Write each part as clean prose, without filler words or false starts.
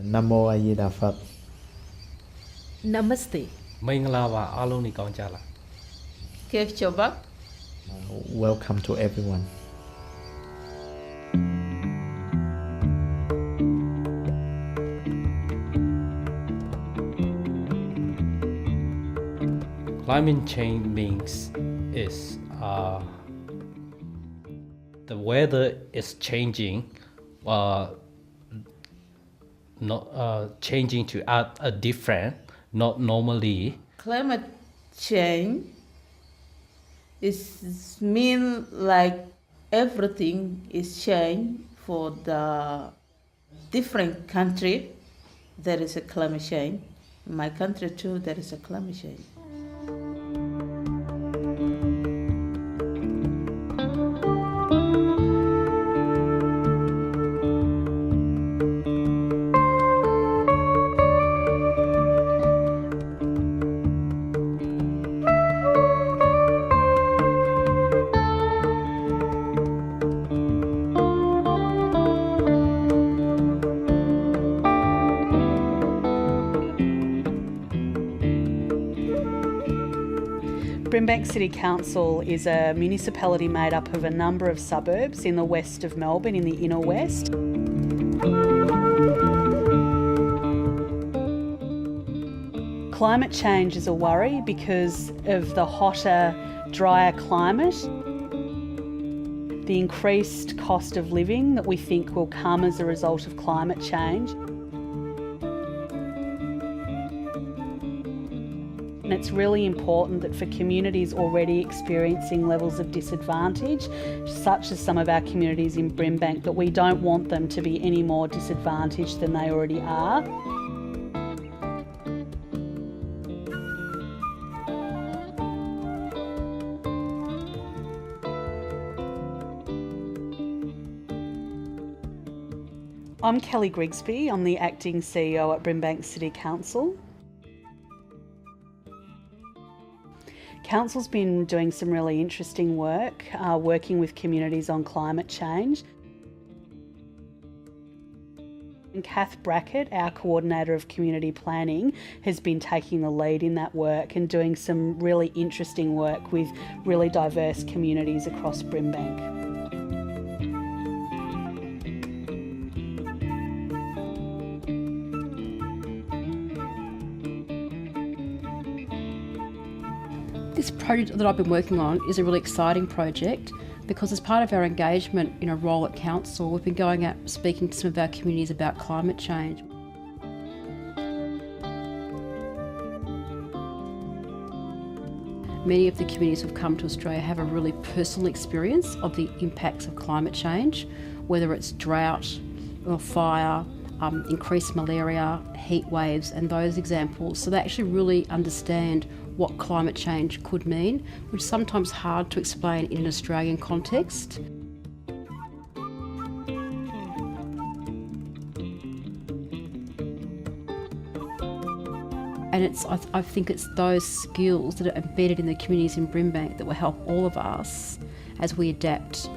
Namo A Di Đà Phật. Namaste. မင်္ဂလာပါအားလုံးနေကောင်းကြလား Kek Chobak. Welcome to everyone. Climate change means is the weather is changing not changing to a different not normally Climate change is mean like everything is changed for the different country. There is a climate change. In my country too, there is a climate change. Brimbank City Council is a municipality made up of a number of suburbs in the west of Melbourne, in the inner west. Climate change is a worry because of the hotter, drier climate, the increased cost of living that we think will come as a result of climate change. And it's really important that for communities already experiencing levels of disadvantage, such as some of our communities in Brimbank, that we don't want them to be any more disadvantaged than they already are. I'm Kelly Grigsby. I'm the acting CEO at Brimbank City Council. Council's been doing some really interesting work, working with communities on climate change. And Kath Brackett, our Coordinator of Community Planning, has been taking the lead in that work and doing some really interesting work with really diverse communities across Brimbank. This project that I've been working on is a really exciting project because as part of our engagement in a role at Council, we've been going out speaking to some of our communities about climate change. Many of the communities who've come to Australia have a really personal experience of the impacts of climate change, whether it's drought or fire, increased malaria, heat waves and those examples. So they actually really understand what climate change could mean, which is sometimes hard to explain in an Australian context. And I think it's those skills that are embedded in the communities in Brimbank that will help all of us as we adapt.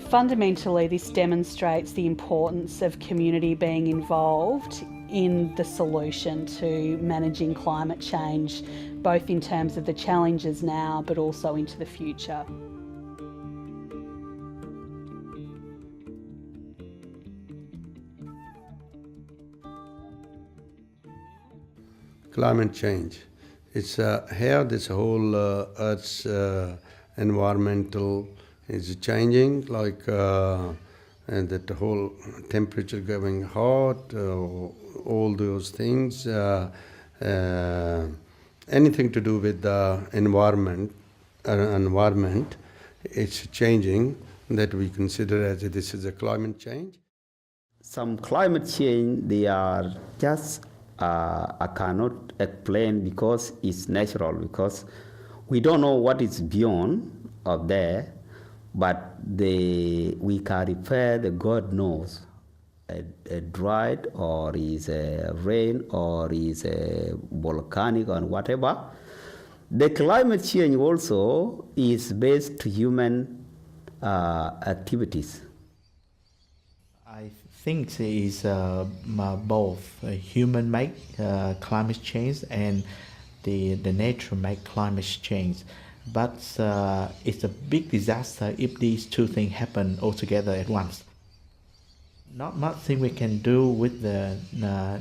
Fundamentally, this demonstrates the importance of community being involved in the solution to managing climate change, both in terms of the challenges now but also into the future. Climate change. It's here this whole Earth's environmental is changing, like and that the whole temperature going hot, all those things, anything to do with the environment, it's changing, that we consider as this is a climate change. Some climate change, they are just, I cannot explain because it's natural, because we don't know what is beyond of there, but we can refer the God knows. A drought or is a rain or is a volcanic or whatever. The climate change also is based to human activities. I think it's both human-made climate change and the nature-made climate change. But it's a big disaster if these two things happen all together at once. Not much thing we can do with the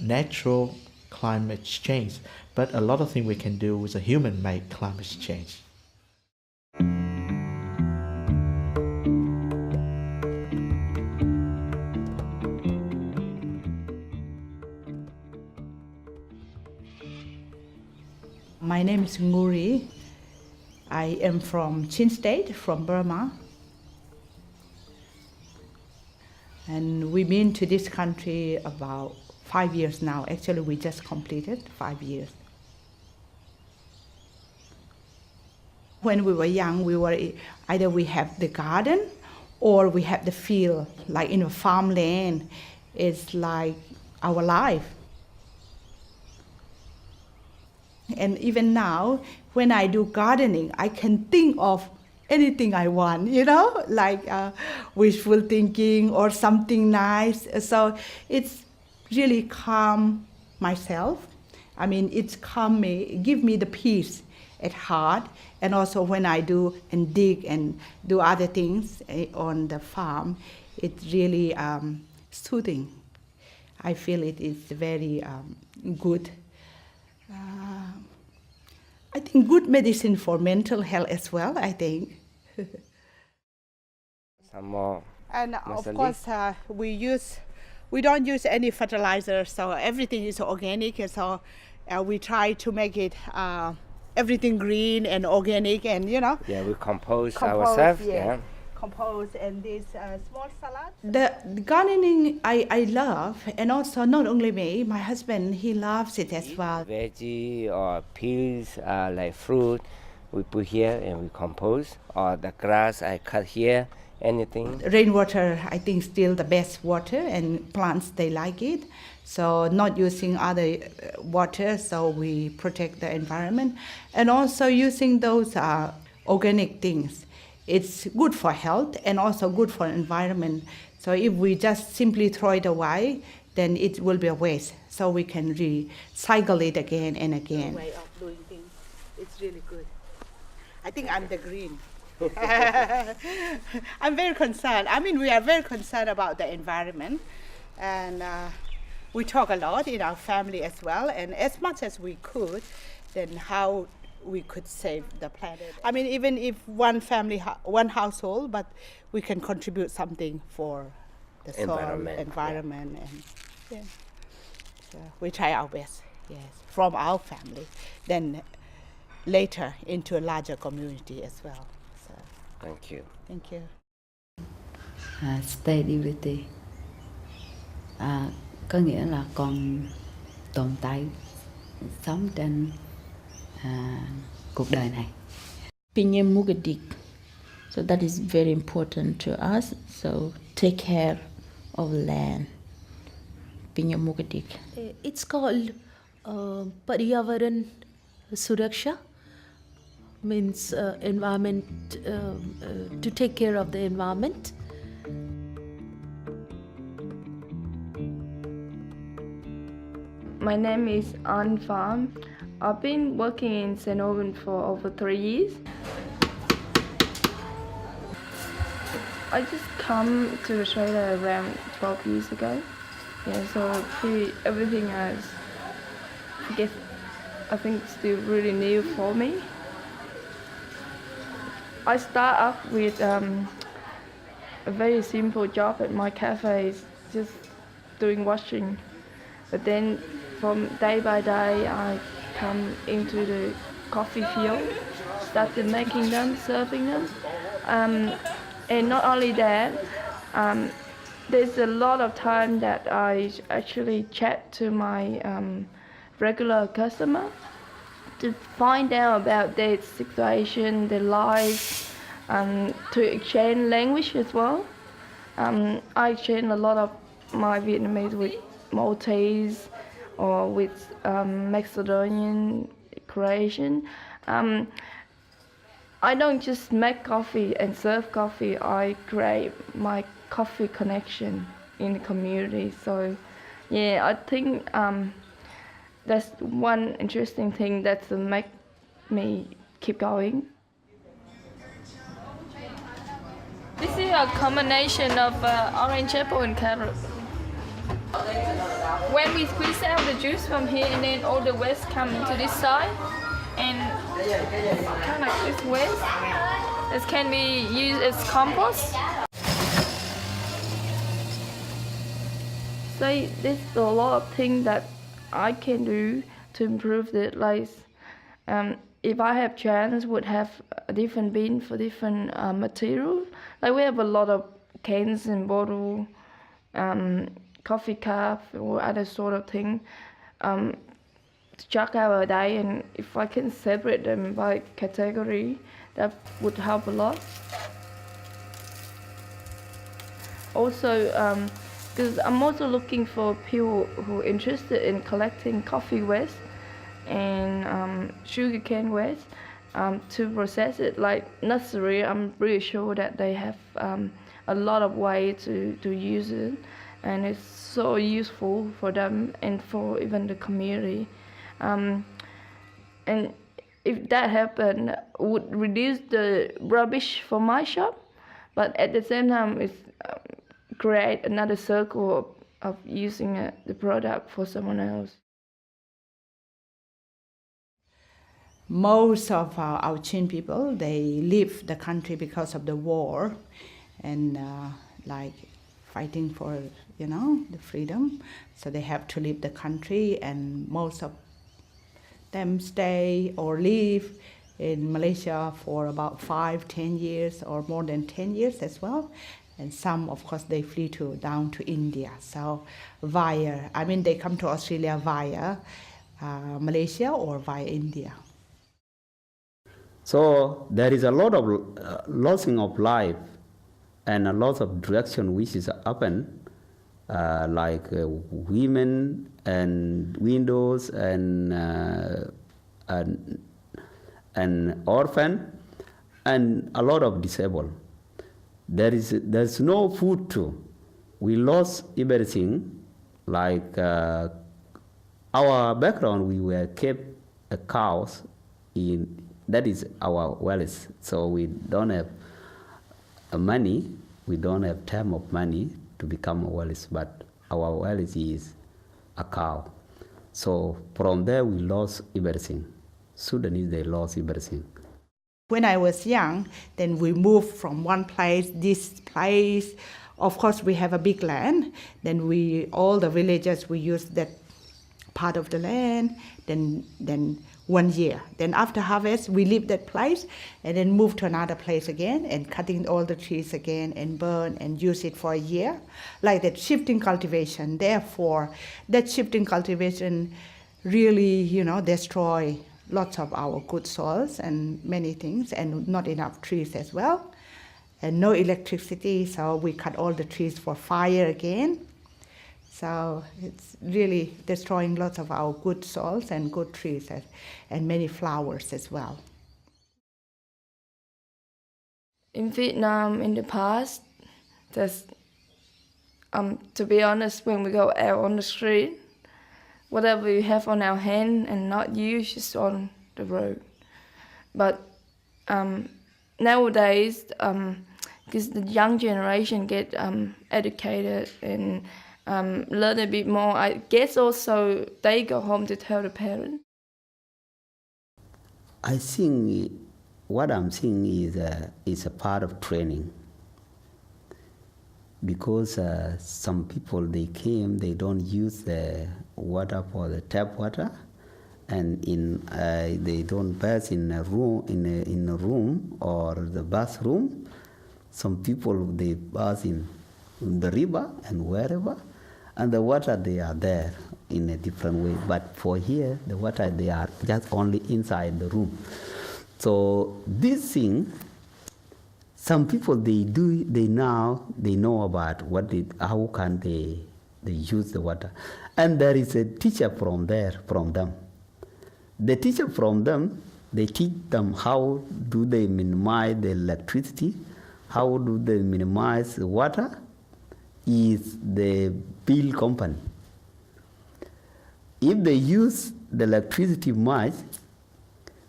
natural climate change, but a lot of things we can do with the human-made climate change. My name is Nguri. I am from Chin State, from Burma. And we've been to this country about 5 years now. Actually, we just completed 5 years. When we were young, either we have the garden or we have the field, like in a farmland. It's like our life. And even now, when I do gardening, I can think of anything I want, like wishful thinking or something nice. So it's really calm myself. I mean, it's calm me, give me the peace at heart. And also when I do and dig and do other things on the farm, it's really soothing. I feel it is very good. I think good medicine for mental health as well, I think. Some more. And of course, we don't use any fertilizer, so everything is organic. And so we try to make it everything green and organic, and Yeah, we compose ourselves. Yeah. Compost and this small salad. The gardening I love, and also not only me, my husband, he loves it as well. Veggie or peels, like fruit, we put here and we compose. Or the grass I cut here, anything. Rainwater, I think, still the best water, and plants, they like it. So not using other water, so we protect the environment. And also using those organic things. It's good for health and also good for environment. So if we just simply throw it away, then it will be a waste. So we can recycle it again and again. The way of doing things, it's really good. I think I'm the green. I'm very concerned. I mean, we are very concerned about the environment. And we talk a lot in our family as well. And as much as we could, then how we could save the planet. I mean, even if one family, one household, but we can contribute something for the environment, and yeah. So we try our best, yes, from our family, then later into a larger community as well. So, Thank you. Thank you. Stability, có nghĩa là còn tồn tại, sống trên cuộc đời này. Pinyamugadik. So that is very important to us. So take care of land. Pinyamugadik. It's called Paryavaran Suraksha. Means environment, to take care of the environment. My name is An Pham. I've been working in St. Aubin for over 3 years. I just come to Australia around 12 years ago. Yeah, so everything I think still really new for me. I start up with a very simple job at my cafe, just doing washing. But then from day by day, I come into the coffee field, started making them, serving them. And not only that, there's a lot of time that I actually chat to my regular customer to find out about their situation, their life, to exchange language as well. I exchange a lot of my Vietnamese with Maltese or with Macedonian, Croatian. I don't just make coffee and serve coffee, I create my coffee connection in the community. So yeah, I think that's one interesting thing that make me keep going. This is a combination of orange apple and carrot. When we squeeze out the juice from here, and then all the waste come to this side, and kind of like this waste, this can be used as compost. So there's a lot of things that I can do to improve the life. If I have chance, would have a different bin for different material. Like we have a lot of cans and bottle, coffee cup or other sort of thing to chuck out a day, and if I can separate them by category, that would help a lot. Also, because I'm also looking for people who are interested in collecting coffee waste and sugarcane waste to process it. Like nursery, I'm pretty sure that they have a lot of ways to use it, and it's so useful for them and for even the community. And if that happened, would reduce the rubbish for my shop, but at the same time, it's create another circle of using the product for someone else. Most of our Chin people, they leave the country because of the war and like fighting for, the freedom. So they have to leave the country, and most of them stay or live in Malaysia for about 5-10 years or more than 10 years as well. And some, of course, they flee down to India. So they come to Australia via Malaysia or via India. So there is a lot of losing of life and a lot of direction which is happen, like women and widows and orphan and a lot of disabled. There's no food too. We lost everything. Like our background, we were kept cows in. That is our wealth. So we don't have money. We don't have time of money to become a wealth. But our wealth is a cow. So from there we lost everything. Sudanese, they lost everything. When I was young, then we moved from one place, this place. Of course, we have a big land. Then all the villagers, we use that part of the land. Then 1 year. Then after harvest, we leave that place and then move to another place again and cutting all the trees again and burn and use it for a year. Like that shifting cultivation. Therefore, that shifting cultivation really, destroy lots of our good soils and many things, and not enough trees as well. And no electricity, so we cut all the trees for fire again. So it's really destroying lots of our good soils and good trees and many flowers as well. In Vietnam, in the past, there's, to be honest, when we go out on the street, whatever we have on our hand and not used is on the road. But nowadays, because the young generation get educated and learn a bit more, I guess also they go home to tell the parents. I think what I'm seeing is a part of training. Because some people, they don't use the water for the tap water, and they don't bath in a room or the bathroom. Some people, they bath in the river and wherever, and the water, they are there in a different way. But for here, the water, they are just only inside the room. So this thing, some people, they know about how can they use the water. And there is a teacher from them. The teacher from them, they teach them how do they minimize the electricity, how do they minimize the water is the bill company. If they use the electricity much,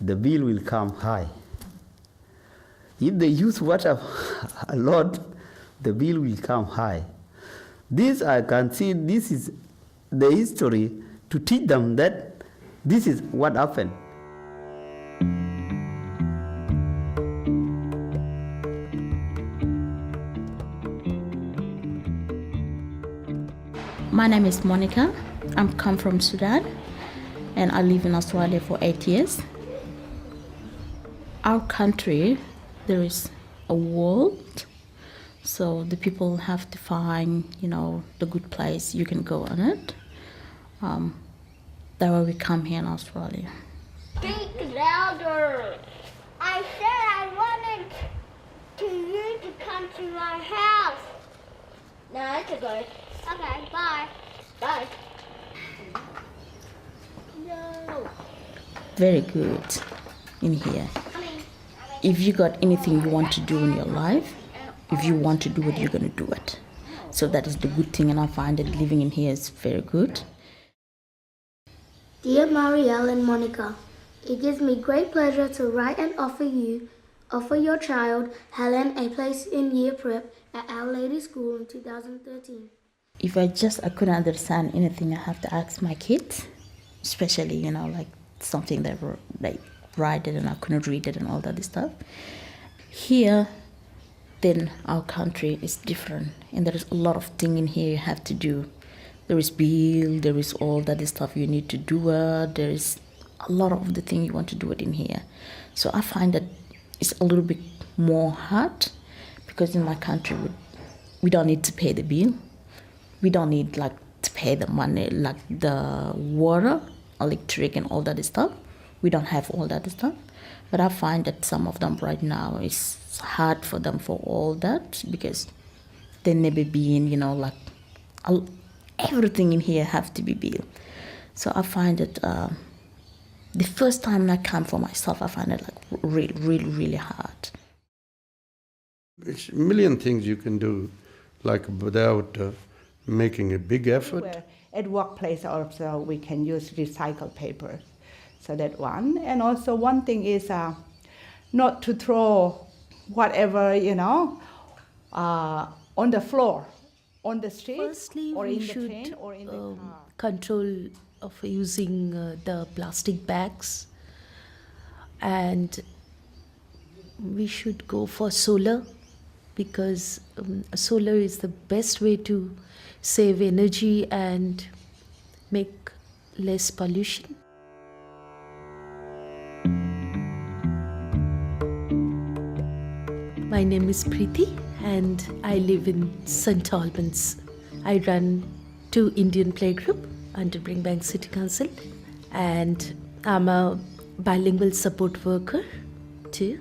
the bill will come high. If they use water a lot, the bill will come high. This I can see, this is the history to teach them that this is what happened. My name is Monica. I'm come from Sudan and I live in Australia for 8 years. Our country, there is a world, so the people have to find, the good place you can go on it. That's why we come here in Australia. Speak louder. I said I wanted you to come to my house. No, that's a good. Okay, bye. Bye. No. Very good in here. If you got anything you want to do in your life, if you want to do it, you're going to do it. So that is the good thing, and I find that living in here is very good. Dear Marielle and Monica, it gives me great pleasure to write and offer your child, Helen, a place in year prep at Our Lady School in 2013. If I couldn't understand anything, I have to ask my kids, especially, like something that they write it and I couldn't read it and all that stuff. Here, then our country is different, and there is a lot of things in here you have to do. There is bill, there is all that stuff you need to do. There is a lot of the things you want to do it in here. So I find that it's a little bit more hard, because in my country we don't need to pay the bill. We don't need to pay the money, like the water, electric and all that stuff. We don't have all that stuff. But I find that some of them right now, it's hard for them for all that, because they never been, everything in here have to be built. So I find that the first time I come for myself, I find it really, really, really hard. It's a million things you can do, without making a big effort. At workplace also we can use recycled paper. So that one. And also one thing is not to throw whatever, on the floor, on the street, Firstly, or we in the should train, or in the car. control of using the plastic bags, and we should go for solar, because solar is the best way to save energy and make less pollution. My name is Preety and I live in St. Albans. I run 2 Indian playgroup under Brimbank City Council, and I'm a bilingual support worker too.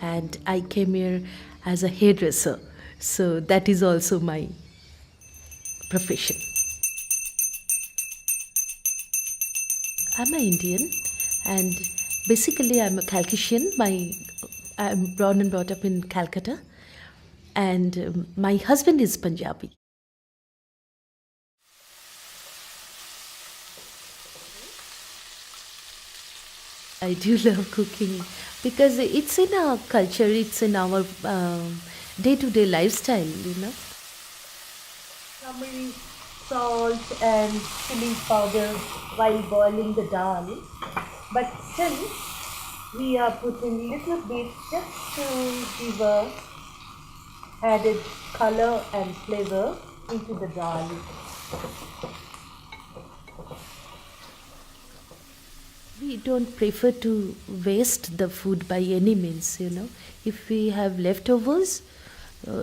And I came here as a hairdresser, so that is also my profession. I'm an Indian and basically I'm a Calcasian. I'm born and brought up in Calcutta, and my husband is Punjabi. I do love cooking because it's in our culture, it's in our day-to-day lifestyle, Tamari, salt and chili powder while boiling the dal, but still we are putting little bit just to give a added color and flavor into the dal. We don't prefer to waste the food by any means, If we have leftovers,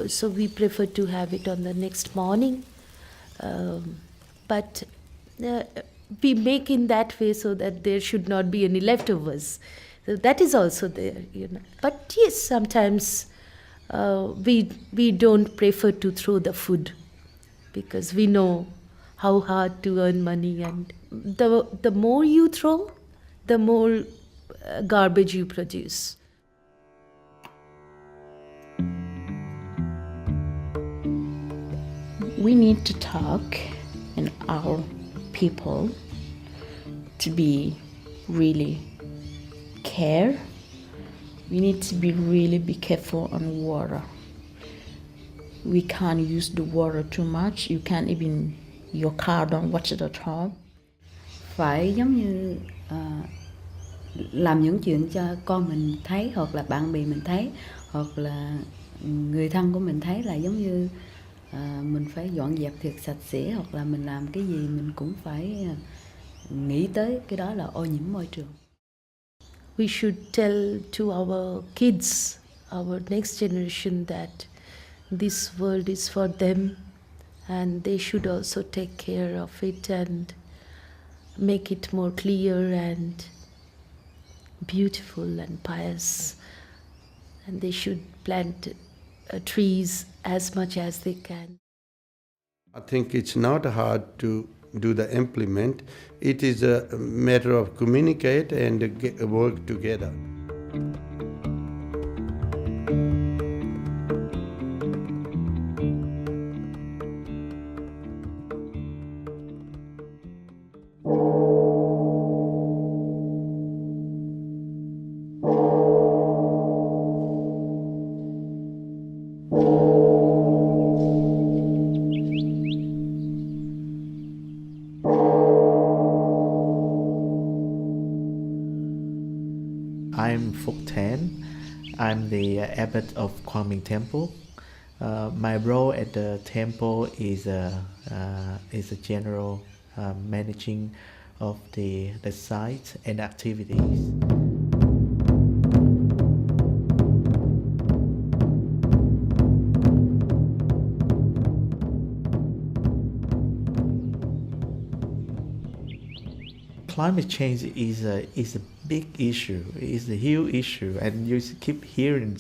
so we prefer to have it on the next morning. But we make in that way so that there should not be any leftovers. So that is also there, But yes, sometimes we don't prefer to throw the food because we know how hard to earn money, and the more you throw, the more garbage you produce. we need to talk in our people to be really care. We need to be careful on water. We can't use the water too much. You can't even, your car don't watch it at all. Phải giống như làm những chuyện cho con mình thấy, hoặc là bạn bè mình thấy, hoặc là người thân của mình thấy, là giống như mình phải dọn dẹp thiệt sạch sẽ, hoặc là mình làm cái gì mình cũng phải nghĩ tới cái đó là ô nhiễm môi trường. We should tell to our kids, our next generation, that this world is for them and they should also take care of it and make it more clear and beautiful and pious. And they should plant trees as much as they can. I think it's not hard to do the implement. It is a matter of communicate and work together. I'm Phúc Tan. I'm the abbot of Quang Minh Temple. My role at the temple is a general managing of the site and activities. Climate change is a big issue. It's a huge issue, and you keep hearing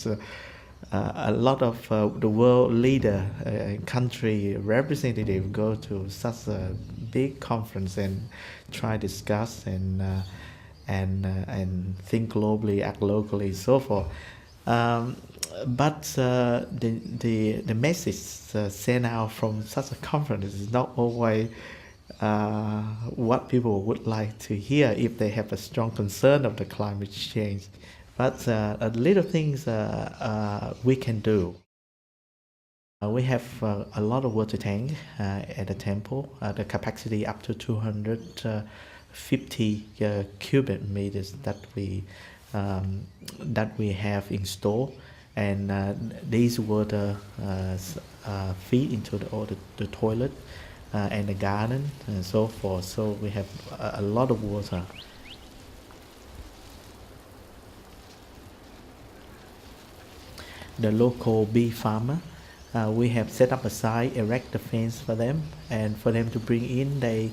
a lot of the world leader, country representative go to such a big conference and try to discuss and think globally, act locally, so forth. But the message sent out from such a conference is not always what people would like to hear if they have a strong concern of the climate change. But little things we can do. We have a lot of water tank at the temple. The capacity up to 250 cubic meters that we have installed, and these water feed into the toilet and the garden and so forth. So we have a lot of water. The local bee farmer, we have set up a site, erect the fence for them, and for them to bring in they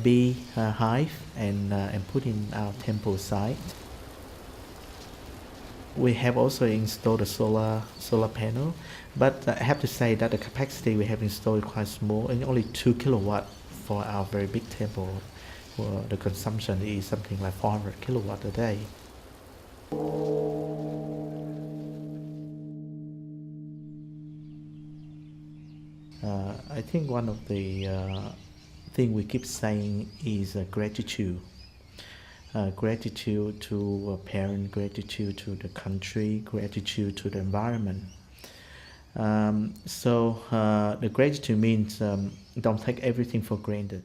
bee hive and put in our temple site. We have also installed a solar panel, but I have to say that the capacity we have installed is quite small, and only 2 kilowatt for our very big temple. Well, the consumption is something like 400 kilowatt a day. I think one of the thing we keep saying is gratitude. Gratitude to a parent, gratitude to the country, gratitude to the environment. So the gratitude means don't take everything for granted.